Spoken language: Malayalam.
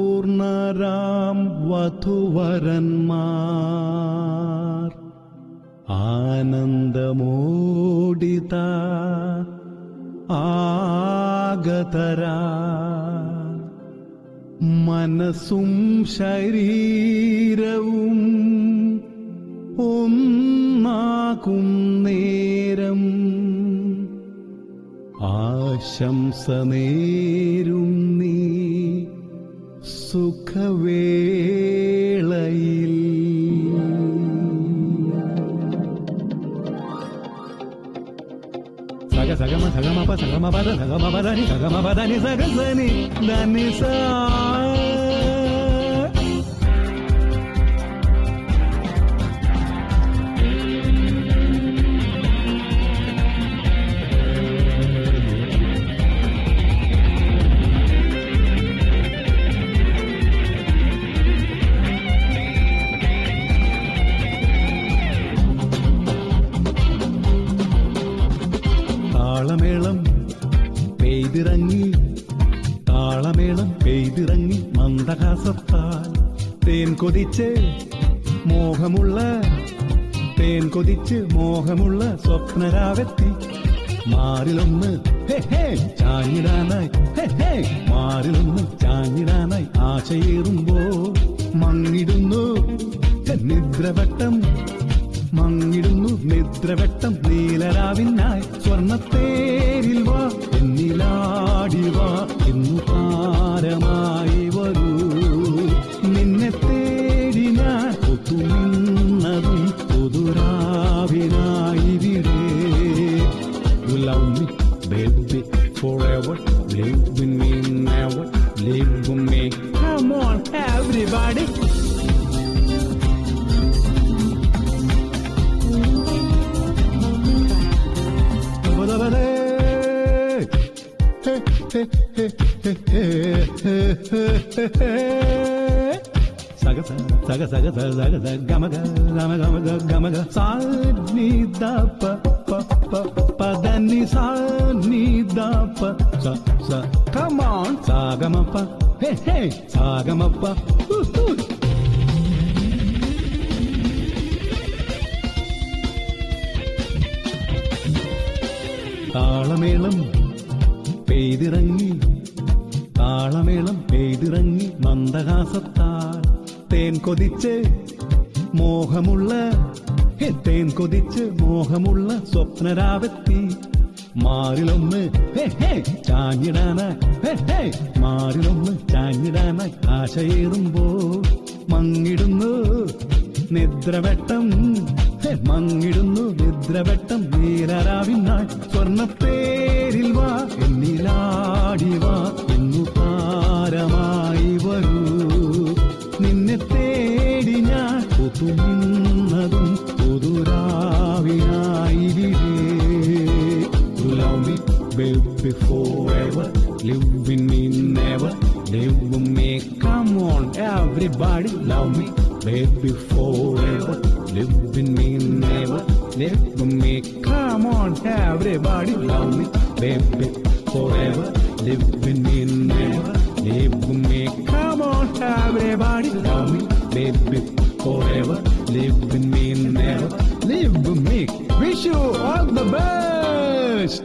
രാഗപൂർണരാം വധുവരന്മാർ ആനന്ദമോടിത ആഗതരാ മനസ്സും ശരീരവും ഒന്നാകും നേരം ആശംസ നേരും നീ സുഖവേളയിൽ. സഗമ സഗമപ സഗമപദ സഗമപദനി സഗമപദനി സഗസനി ധനിസ. താളമേളം പെയ്തിറങ്ങി താളമേളം പെയ്തിറങ്ങി മന്ദഹാസത്താൽ തേൻ കൊതിച്ച് മോഹമുള്ള തേൻ കൊതിച്ച് മോഹമുള്ള സ്വപ്നരാവെത്തി മാറിലൊന്ന് ചാഞ്ഞിടാനായി മാറിലൊന്ന് ചാഞ്ഞിടാനായി ആശയേറുമ്പോ മങ്ങിടുന്നു നിദ്രവട്ടം മങ്ങിടുന്നു നിദ്രവട്ടം നീലരാവിനായി സ്വർണ്ണത്തേരിൽ വാ എന്നിലാടി വാ എന്നു താരമായി വരൂ നിന്നെ തേടി ഞാൻ ഒത്തുനിന്നതും പുതുരാവിനായി വിടേ. You love me baby forever, live with me never, live with me. Come on everybody. Saga saga saga saga gama gama gama gama sa ni da pa pa pa pa da ni sa ni da pa sa sa. Come on sa gama pa sa gama pa. താളമേളം പെയ്തിറങ്ങി താളമേളം പെയ്തിറങ്ങി മന്ദഹാസത്താൽ തേൻ കൊതിച്ച് മോഹമുള്ള തേൻ കൊതിച്ച് മോഹമുള്ള സ്വപ്നരാവെത്തി മാറിലൊന്ന് ചാഞ്ഞിടാനായി മാറിലൊന്ന് ചാഞ്ഞിടാനായി ആശയേറുമ്പോ മങ്ങിടുന്നു നിദ്രവട്ടം മങ്ങിടുന്നു നിദ്രവട്ടം നീലരാവിനായി സ്വർണ്ണത്തേരിൽ വാ എന്നിലാടി വാ എന്നു താരമായി വരൂ നിന്നെ തേടി ഞാൻ ഒത്തുനിന്നതും പുതുരാവിനായി വിടേ. You love me baby forever, live with me never, live with me. Come on everybody, love me baby forever, live with me never, live with me. Come on everybody, love me baby forever, live with me never, live with me. Come on everybody, love me baby forever, live with me never, live with me. Wish you all the best.